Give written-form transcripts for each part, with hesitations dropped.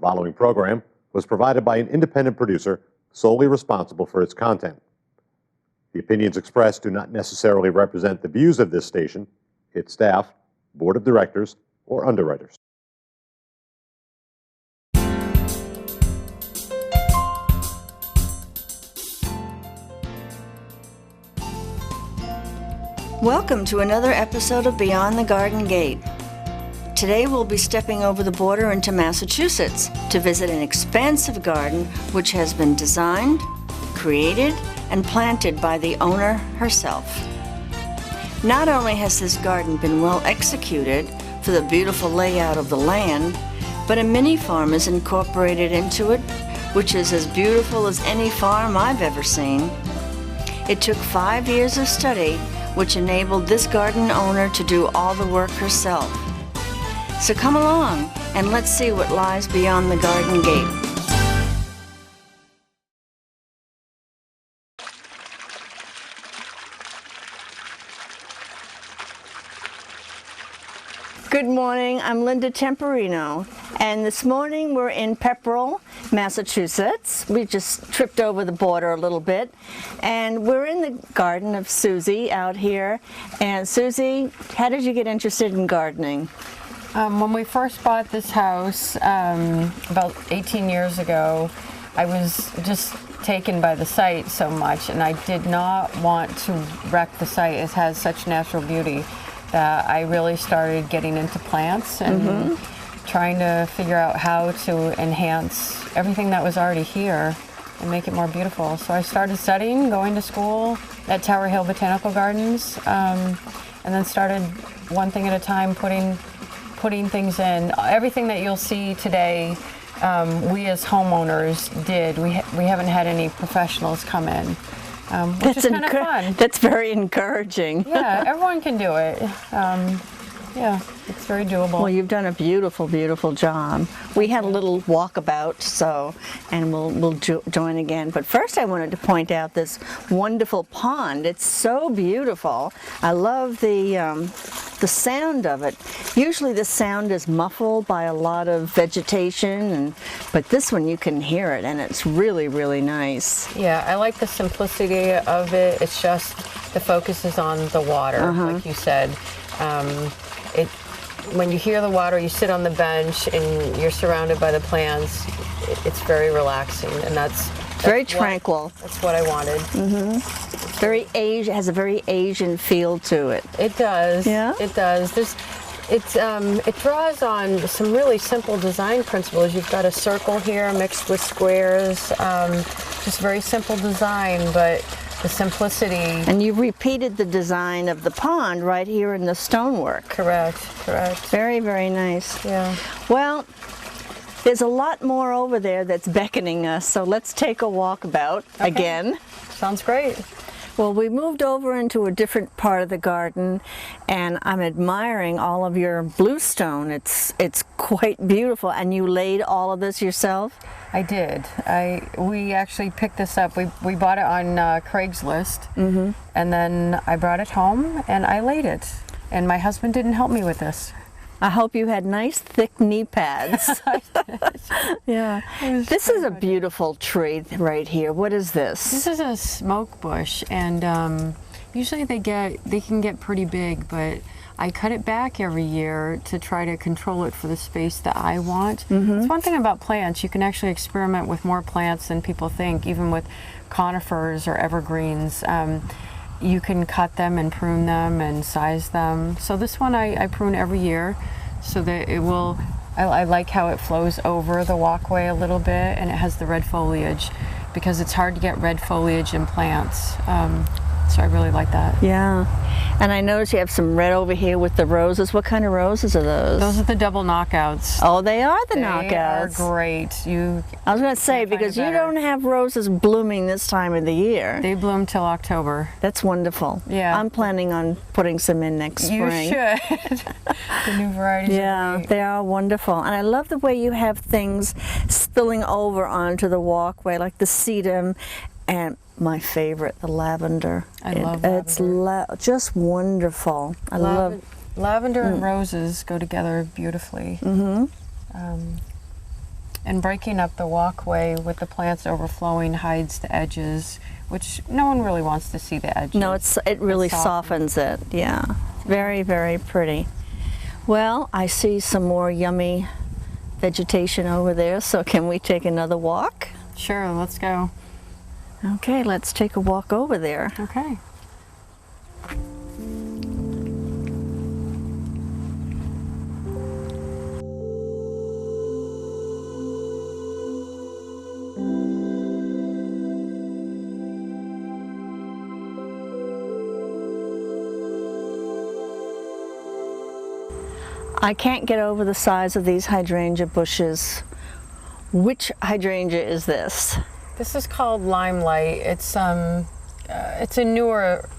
following program was provided by an independent producer solely responsible for its content. The opinions expressed do not necessarily represent the views of this station, its staff, board of directors, or underwriters. Welcome to another episode of Beyond the Garden Gate. Today we'll be stepping over the border into Massachusetts to visit an expansive garden which has been designed, created, and planted by the owner herself. Not only has this garden been well executed for the beautiful layout of the land, but a mini farm is incorporated into it, which is as beautiful as any farm I've ever seen. It took 5 years of study, which enabled this garden owner to do all the work herself. So come along and let's see what lies beyond the garden gate. Good morning, I'm Linda Temperino, and this morning we're in Pepperell, Massachusetts. We just tripped over the border a little bit, and we're in the garden of Susie out here. And Susie, how did you get interested in gardening? When we first bought this house about 18 years ago, I was just taken by the site so much, and I did not want to wreck the site. It has such natural beauty that I really started getting into plants and trying to figure out how to enhance everything that was already here and make it more beautiful. So I started studying, going to school at Tower Hill Botanical Gardens, and then started one thing at a time putting things in. Everything that you'll see today, we as homeowners did. We haven't had any professionals come in. Which is kind of fun. That's very encouraging. Yeah, everyone can do it. Yeah, it's very doable. Well, you've done a beautiful, beautiful job. We had a little walkabout, and we'll join again. But first I wanted to point out this wonderful pond. It's so beautiful. I love the sound of it. Usually the sound is muffled by a lot of vegetation, but this one you can hear it, and it's really, really nice. Yeah, I like the simplicity of it. It's just the focus is on the water, like you said. When you hear the water, you sit on the bench and you're surrounded by the plants. It's very relaxing, and that's very tranquil. That's what I wanted. Very Asian, has a very Asian feel to it. It does. Yeah. It does. It draws on some really simple design principles. You've got a circle here mixed with squares. Just very simple design, but the simplicity. And you repeated the design of the pond right here in the stonework. Correct. Very, very nice. Yeah. Well, there's a lot more over there that's beckoning us, so let's take a walkabout again. Sounds great. Well, we moved over into a different part of the garden, and I'm admiring all of your bluestone. It's quite beautiful. And you laid all of this yourself? I did. We actually picked this up. We bought it on Craigslist, and then I brought it home and I laid it. And my husband didn't help me with this. I hope you had nice thick knee pads. Yeah. This is a beautiful tree right here. What is this? This is a smoke bush, and usually they can get pretty big, but I cut it back every year to try to control it for the space that I want. It's one thing about plants. You can actually experiment with more plants than people think, even with conifers or evergreens. You can cut them and prune them and size them. So this one I prune every year so that it will, I like how it flows over the walkway a little bit, and it has the red foliage because it's hard to get red foliage in plants. So I really like that. Yeah. And I notice you have some red over here with the roses. What kind of roses are those? Those are the double knockouts. Oh, they are the knockouts. They are great. I was going to say, because you don't have roses blooming this time of the year. They bloom till October. That's wonderful. Yeah. I'm planning on putting some in next spring. You should. The new varieties are great. They are wonderful. And I love the way you have things spilling over onto the walkway, like the sedum and my favorite, the lavender. I love lavender. It's just wonderful. I love lavender and roses go together beautifully. And breaking up the walkway with the plants overflowing hides the edges, which no one really wants to see the edges. No, it really softens it. Yeah, very, very pretty. Well, I see some more yummy vegetation over there, so can we take another walk? Sure, let's go. Okay, let's take a walk over there. Okay. I can't get over the size of these hydrangea bushes. Which hydrangea is this? This is called Limelight. It's a newer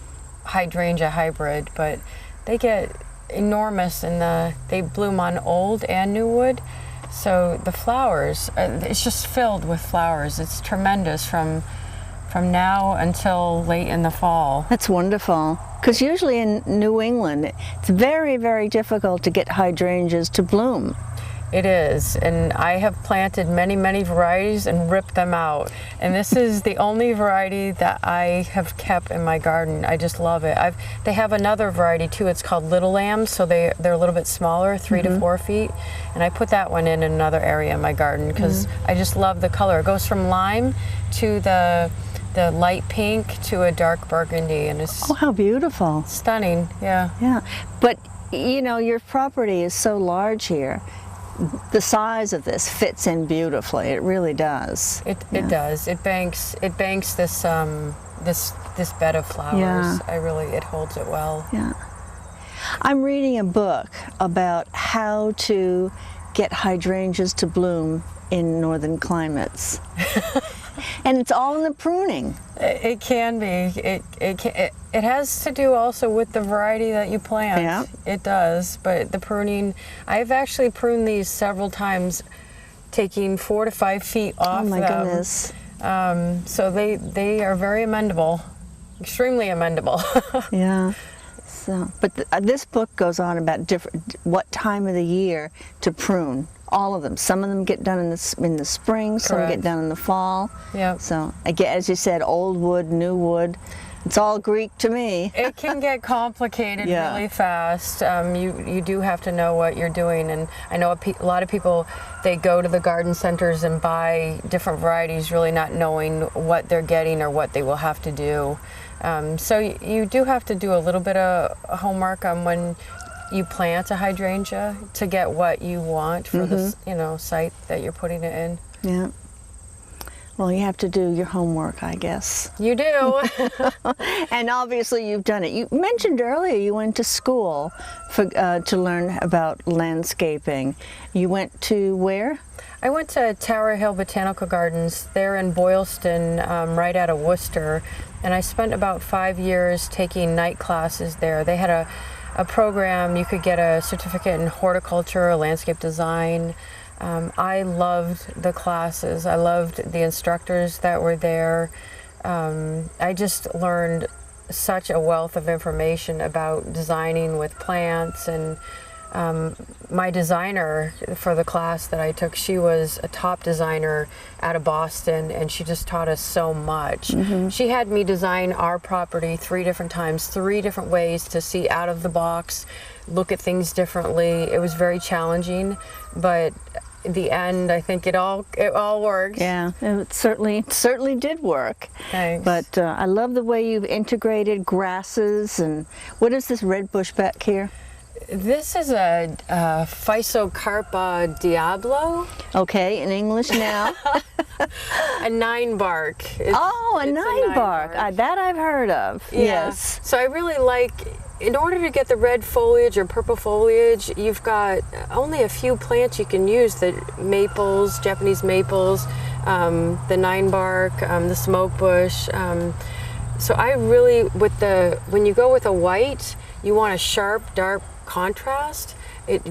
hydrangea hybrid, but they get enormous and they bloom on old and new wood. So the flowers, it's just filled with flowers. It's tremendous from now until late in the fall. That's wonderful. Because usually in New England, it's very, very difficult to get hydrangeas to bloom. It is, and I have planted many, many varieties and ripped them out. And this is the only variety that I have kept in my garden. I just love it. They have another variety too. It's called Little Lambs, so they're a little bit smaller, 3 to 4 feet. And I put that one in another area in my garden because I just love the color. It goes from lime to the light pink to a dark burgundy, and it's how beautiful. Stunning. Yeah. Yeah, but you know, your property is so large here. The size of this fits in beautifully. It really does. It does. It banks this this bed of flowers. Yeah. It holds it well. Yeah. I'm reading a book about how to get hydrangeas to bloom in northern climates. And it's all in the pruning. It can be. It has to do also with the variety that you plant. Yeah. It does. But the pruning, I've actually pruned these several times, taking 4 to 5 feet off them. Oh my goodness. So they are very amendable, extremely amendable. Yeah. So, but this book goes on about what time of the year to prune. All of them. Some of them get done in the spring. Some Correct. get done in the fall. Yeah. So again, as you said, old wood, new wood. It's all Greek to me. It can get complicated really fast. You do have to know what you're doing, and I know a lot of people, they go to the garden centers and buy different varieties, really not knowing what they're getting or what they will have to do. So you do have to do a little bit of homework on when you plant a hydrangea to get what you want for this, site that you're putting it in. Yeah. Well, you have to do your homework, I guess. You do. And obviously you've done it. You mentioned earlier you went to school to learn about landscaping. You went to where? I went to Tower Hill Botanical Gardens. They're in Boylston, right out of Worcester. And I spent about 5 years taking night classes there. They had a program. You could get a certificate in horticulture, landscape design. I loved the classes. I loved the instructors that were there. I just learned such a wealth of information about designing with plants, and my designer for the class that I took, she was a top designer out of Boston, and she just taught us so much. She had me design our property 3 different times, 3 different ways to see out of the box, look at things differently. It was very challenging, but in the end, I think it all worked. Yeah, it certainly did work. Thanks. But I love the way you've integrated grasses. And what is this red bush back here? This is a Physocarpa Diablo. Okay, in English now. A 9-bark. A 9-bark. That I've heard of. Yeah. Yes. So I really like, in order to get the red foliage or purple foliage, you've got only a few plants you can use. The maples, Japanese maples, the 9-bark, the smoke bush. So I really, when you go with a white, you want a sharp, dark contrast. It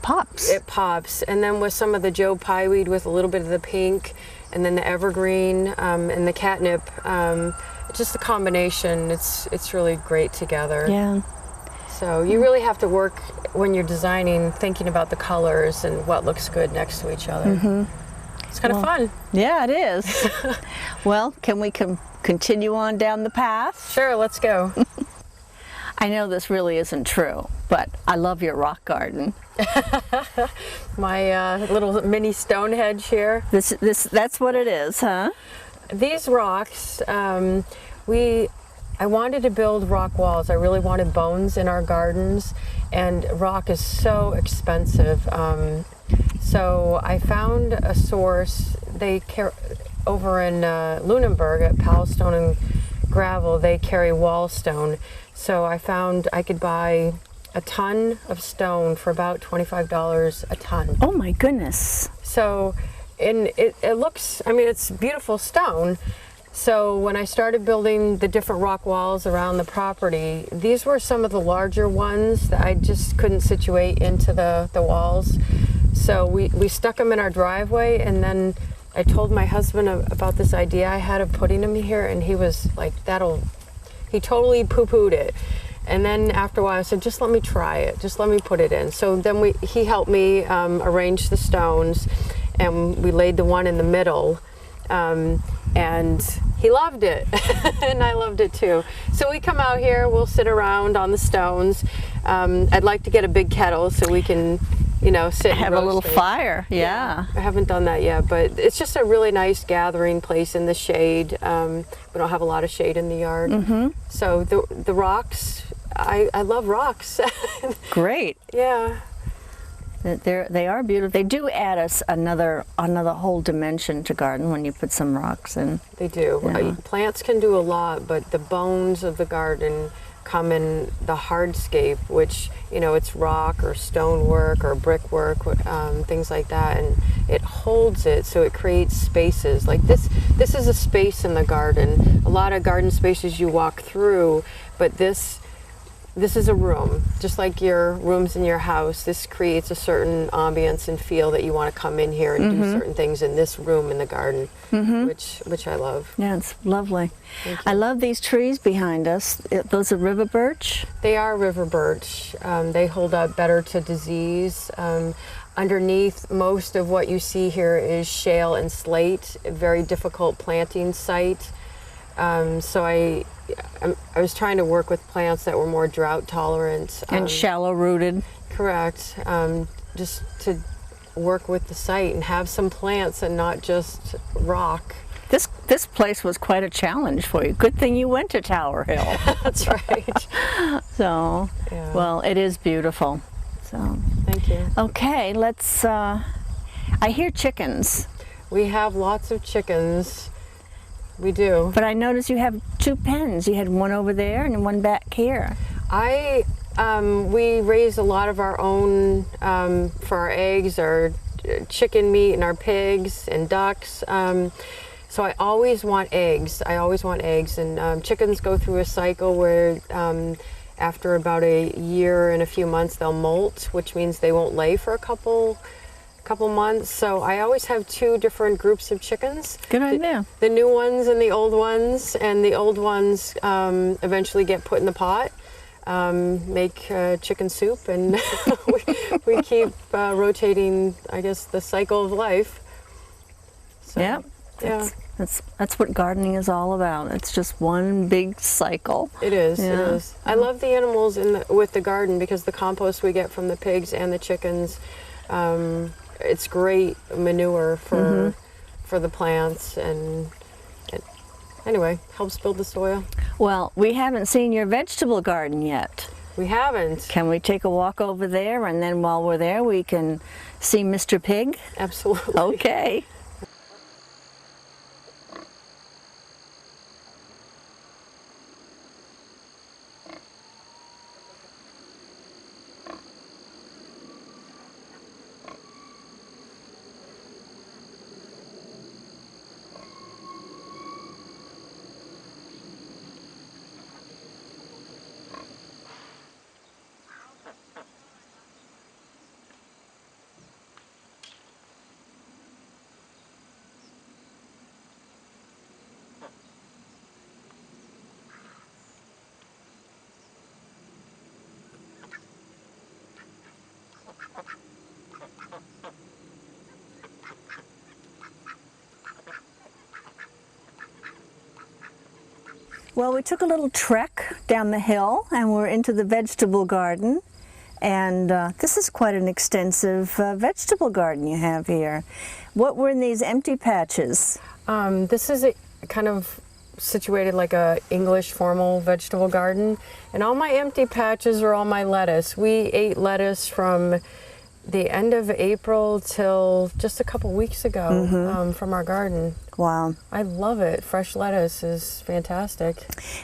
pops. It pops. And then with some of the Joe Pyeweed with a little bit of the pink, and then the evergreen and the catnip, just the combination, it's really great together. Yeah. So you really have to work when you're designing, thinking about the colors and what looks good next to each other. It's kind of fun. Yeah, it is. Well, can we continue on down the path? Sure, let's go. I know this really isn't true, but I love your rock garden. My little mini Stonehenge here. That's what it is, huh? These rocks, I wanted to build rock walls. I really wanted bones in our gardens, and rock is so expensive. So I found a source. Over in Lunenburg at Palestone and Gravel, they carry wall stone. So I found I could buy a ton of stone for about $25 a ton. Oh my goodness. So, and it looks, I mean, it's beautiful stone. So when I started building the different rock walls around the property, these were some of the larger ones that I just couldn't situate into the walls. So we stuck them in our driveway, and then I told my husband about this idea I had of putting them here, and he was like, he totally poo-pooed it. And then after a while I said, just let me try it, just let me put it in. So then he helped me arrange the stones, and we laid the one in the middle. And he loved it, and I loved it too. So we come out here, we'll sit around on the stones. I'd like to get a big kettle so we can, sit and have a little roast it. fire. Yeah. I haven't done that yet, but it's just a really nice gathering place in the shade. We don't have a lot of shade in the yard. So the rocks, I love rocks. Great. Yeah. They are beautiful. They do add us another whole dimension to garden when you put some rocks in. They do. Yeah. Plants can do a lot, but the bones of the garden come in the hardscape, which, it's rock or stonework or brickwork, things like that, and it holds it, so it creates spaces. Like this is a space in the garden. A lot of garden spaces you walk through, but this is a room, just like your rooms in your house. This creates a certain ambience and feel that you want to come in here and do certain things in this room in the garden, which I love. Yeah, it's lovely. Thank you. I love these trees behind us. Those are river birch? They are river birch. They hold up better to disease. Underneath, most of what you see here is shale and slate, a very difficult planting site. So I was trying to work with plants that were more drought tolerant. And shallow rooted. Correct. Just to work with the site and have some plants and not just rock. This place was quite a challenge for you. Good thing you went to Tower Hill. That's right. So, Yeah. well, it is beautiful. So, Thank you. okay, let's, I hear chickens. We have lots of chickens. We do. But I noticed you have two pens. You had one over there and one back here. We raise a lot of our own for our eggs, our chicken meat, and our pigs and ducks. So I always want eggs. And chickens go through a cycle where after about a year and a few months they'll molt, which means they won't lay for a couple months. So I always have two different groups of chickens. Good idea. The new ones and the old ones, and the old ones eventually get put in the pot, make chicken soup, and we keep rotating, I guess, the cycle of life. So, Yeah. That's what gardening is all about. It's just one big cycle. It is. Yeah. It is. I love the animals with the garden because the compost we get from the pigs and the chickens. It's great manure for the plants, and anyway, helps build the soil. Well, we haven't seen your vegetable garden yet. We haven't. Can we take a walk over there, and then while we're there we can see Mr. Pig? Absolutely. Okay. Well, we took a little trek down the hill and we're into the vegetable garden. And this is quite an extensive vegetable garden you have here. What were in these empty patches? This is kind of situated like a English formal vegetable garden. And all my empty patches are all my lettuce. We ate lettuce from the end of April till just a couple weeks ago from our garden. Wow. I love it. Fresh lettuce is fantastic.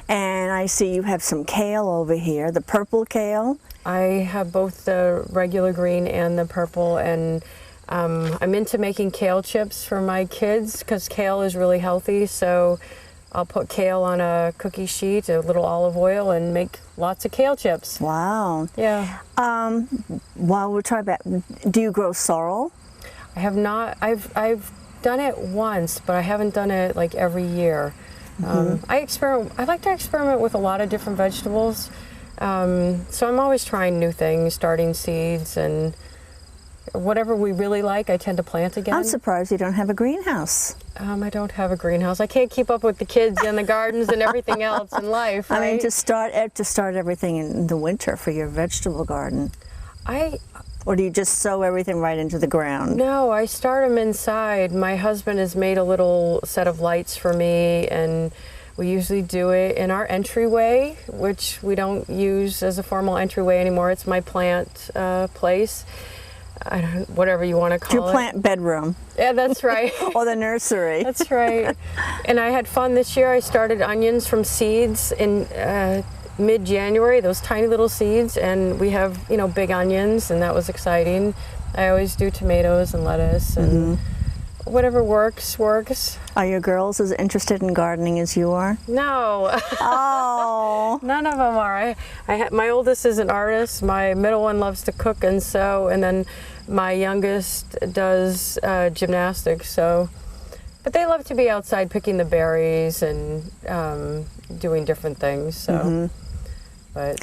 And I see you have some kale over here, the purple kale. I have both the regular green and the purple, and I'm into making kale chips for my kids because kale is really healthy. So I'll put kale on a cookie sheet, a little olive oil, and make lots of kale chips. Wow. Yeah. While we're talking about, do you grow sorrel? I have not. I've done it once, but I haven't done it like every year. I like to experiment with a lot of different vegetables. So I'm always trying new things, starting seeds, and whatever we really like, I tend to plant again. I'm surprised you don't have a greenhouse. I don't have a greenhouse. I can't keep up with the kids and the gardens and everything else in life. Right? I mean, to start everything in the winter for your vegetable garden. Or do you just sow everything right into the ground? No, I start them inside. My husband has made a little set of lights for me, and we usually do it in our entryway, which we don't use as a formal entryway anymore. It's my plant place. Whatever you want to call it. Your plant bedroom. Yeah, that's right. Or the nursery. That's right. And I had fun this year. I started onions from seeds in mid-January, those tiny little seeds, and we have, big onions, and that was exciting. I always do tomatoes and lettuce, and whatever works. Are your girls as interested in gardening as you are? No. Oh. None of them are. My oldest is an artist, my middle one loves to cook and sew, and then my youngest does gymnastics, but they love to be outside picking the berries and doing different things, so. But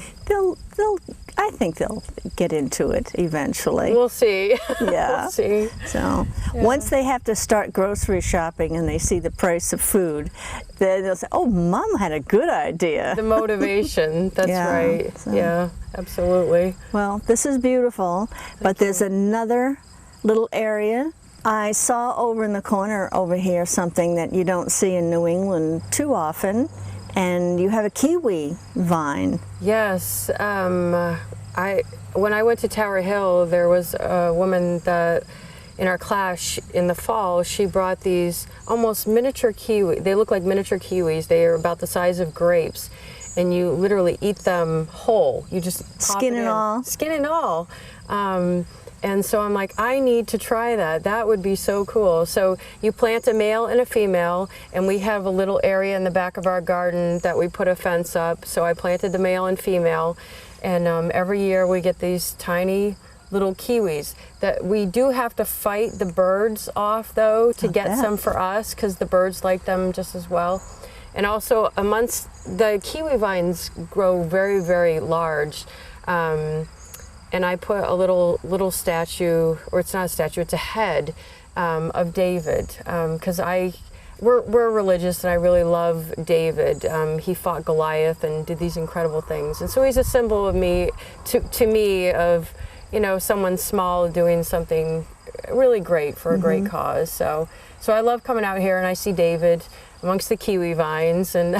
I think they'll get into it eventually. We'll see. Yeah. We'll see. So once they have to start grocery shopping and they see the price of food, then they'll say, "Oh, Mom had a good idea." The motivation. That's right. So. Yeah, absolutely. Well, this is beautiful, but there's another little area. I saw over in the corner over here something that you don't see in New England too often. And you have a kiwi vine. Yes. When I went to Tower Hill, there was a woman that in our class in the fall, she brought these almost miniature kiwi. They look like miniature kiwis. They are about the size of grapes. And you literally eat them whole. You just pop Skin it and in. all. Skin and all. And so I'm like, I need to try that. That would be so cool. So you plant a male and a female, and we have a little area in the back of our garden that we put a fence up. So I planted the male and female, and every year we get these tiny little kiwis that we do have to fight the birds off, though, to get some for us, because the birds like them just as well. And also amongst the kiwi vines grow very, very large. And I put a little statue, or it's not a statue, it's a head of David, because we're religious, and I really love David. He fought Goliath and did these incredible things, and so he's a symbol of to me of someone small doing something really great for a great cause. So I love coming out here and I see David amongst the kiwi vines, and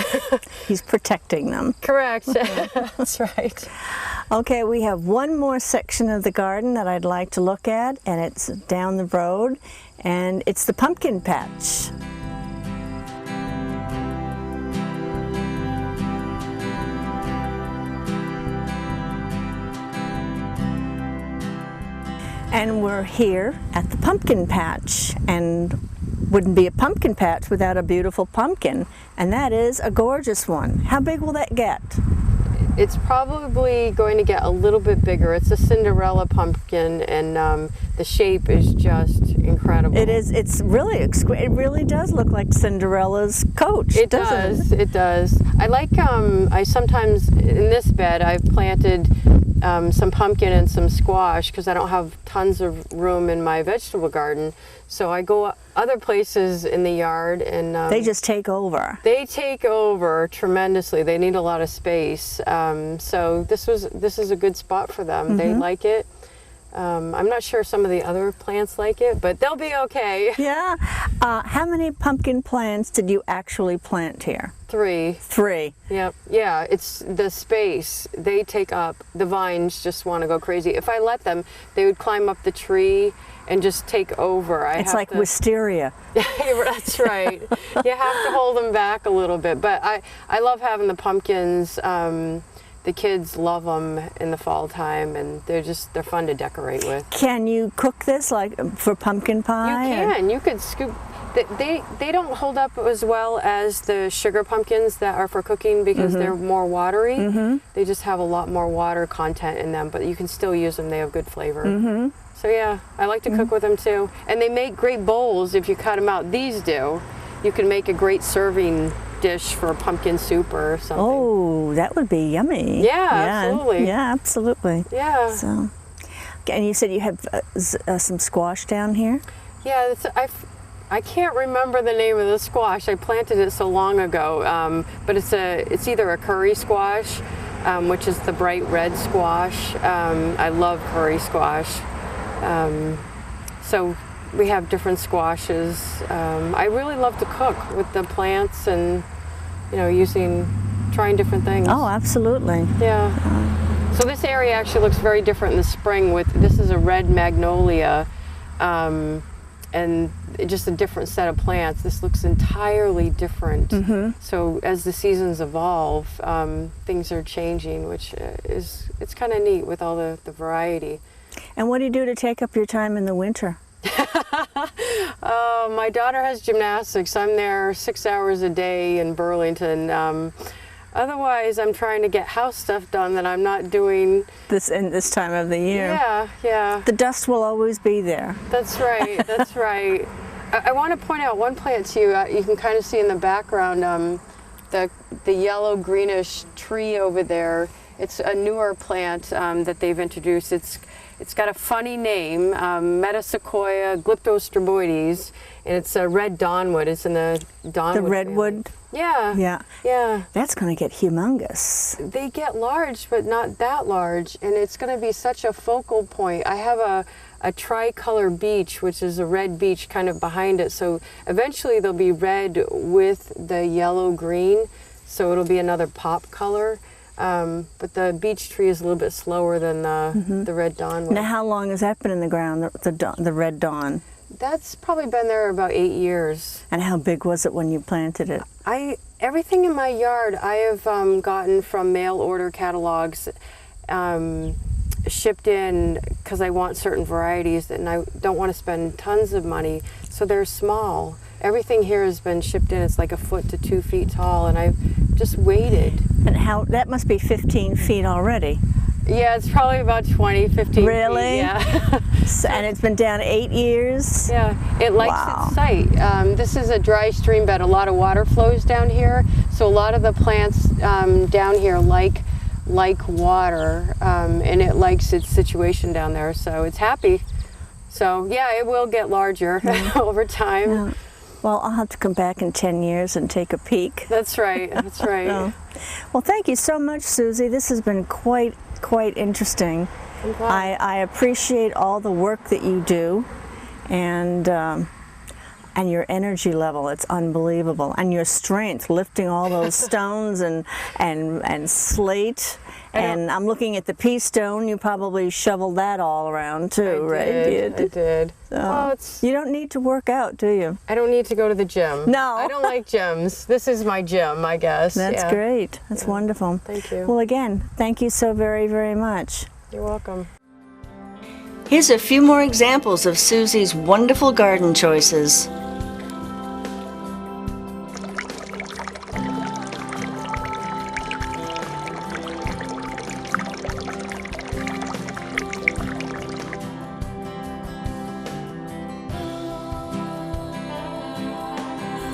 he's protecting them. Correct. That's right. Okay, we have one more section of the garden that I'd like to look at, and it's down the road, and it's the pumpkin patch. And we're here at the pumpkin patch, and wouldn't be a pumpkin patch without a beautiful pumpkin, and that is a gorgeous one. How big will that get? It's probably going to get a little bit bigger. It's a Cinderella pumpkin, and the shape is just incredible. It is. It's really exquisite. It really does look like Cinderella's coach. It does. It does. I like, I sometimes, in this bed, I've planted some pumpkin and some squash because I don't have tons of room in my vegetable garden. So I go other places in the yard and... they just take over. They take over tremendously. They need a lot of space. So this is a good spot for them. They like it. I'm not sure some of the other plants like it, but they'll be okay. Yeah. How many pumpkin plants did you actually plant here? 3. 3. Yep. Yeah, it's the space they take up. The vines just want to go crazy. If I let them, they would climb up the tree and just take over. It's like wisteria. That's right. You have to hold them back a little bit. But I love having the pumpkins. The kids love them in the fall time, and they're fun to decorate with. Can you cook this like for pumpkin pie? You can. You could scoop. They don't hold up as well as the sugar pumpkins that are for cooking because they're more watery. They just have a lot more water content in them, but you can still use them. They have good flavor. So yeah, I like to cook with them too. And they make great bowls if you cut them out. These do. You can make a great serving dish for pumpkin soup or something. Oh, that would be yummy. Yeah, absolutely. Yeah, absolutely. Yeah. So, and you said you have some squash down here? Yeah, I can't remember the name of the squash. I planted it so long ago, but it's either a curry squash, which is the bright red squash. I love curry squash. So we have different squashes. I really love to cook with the plants and, trying different things. Oh, absolutely. Yeah. So this area actually looks very different in the spring this is a red magnolia, and just a different set of plants. This looks entirely different. So as the seasons evolve, things are changing, which it's kind of neat with all the variety. And what do you do to take up your time in the winter? My daughter has gymnastics. I'm there 6 hours a day in Burlington. Otherwise, I'm trying to get house stuff done that I'm not doing this time of the year. Yeah, yeah. The dust will always be there. That's right. That's right. I want to point out one plant to you. You can kind of see in the background the yellow greenish tree over there. It's a newer plant that they've introduced. It's got a funny name, Metasequoia glyptostroboides, and it's a red dawnwood. It's in the dawnwood. The redwood? Yeah. Yeah. Yeah. That's going to get humongous. They get large, but not that large, and it's going to be such a focal point. I have a tricolor beech, which is a red beech kind of behind it, so eventually they'll be red with the yellow-green, so it'll be another pop color. But the beech tree is a little bit slower than the red dawn. Now, how long has that been in the ground, the red dawn? That's probably been there about 8 years. And how big was it when you planted it? Everything in my yard I have gotten from mail order catalogs, shipped in because I want certain varieties and I don't want to spend tons of money, so they're small. Everything here has been shipped in. It's like 1 foot to 2 feet tall, and I've just waited. And that must be 15 feet already. Yeah, it's probably about 20, 15 really? feet. Yeah. And it's been down 8 years? Yeah, it likes its site. This is a dry stream bed. A lot of water flows down here, so a lot of the plants down here like water, and it likes its situation down there, so it's happy. So yeah, it will get larger over time. Yeah. Well, I'll have to come back in 10 years and take a peek. That's right, that's right. Well, thank you so much, Susie. This has been quite interesting. I appreciate all the work that you do, and your energy level. It's unbelievable, and your strength lifting all those stones and slate. And I'm looking at the pea stone. You probably shoveled that all around too, right? I did. So, you don't need to work out, do you? I don't need to go to the gym. No. I don't like gyms. This is my gym, I guess. That's great. That's wonderful. Thank you. Well, again, thank you so very, very much. You're welcome. Here's a few more examples of Susie's wonderful garden choices.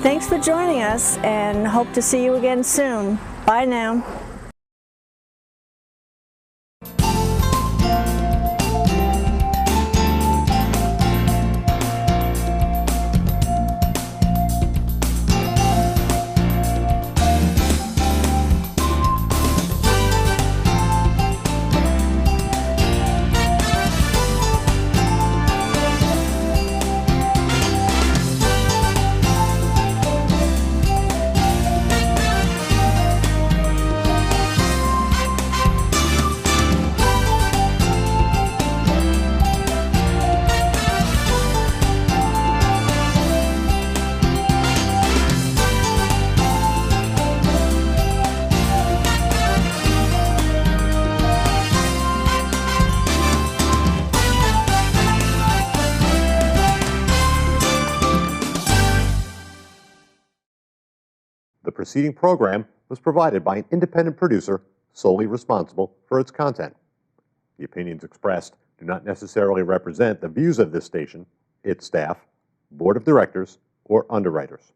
Thanks for joining us, and hope to see you again soon. Bye now. The preceding program was provided by an independent producer solely responsible for its content. The opinions expressed do not necessarily represent the views of this station, its staff, board of directors, or underwriters.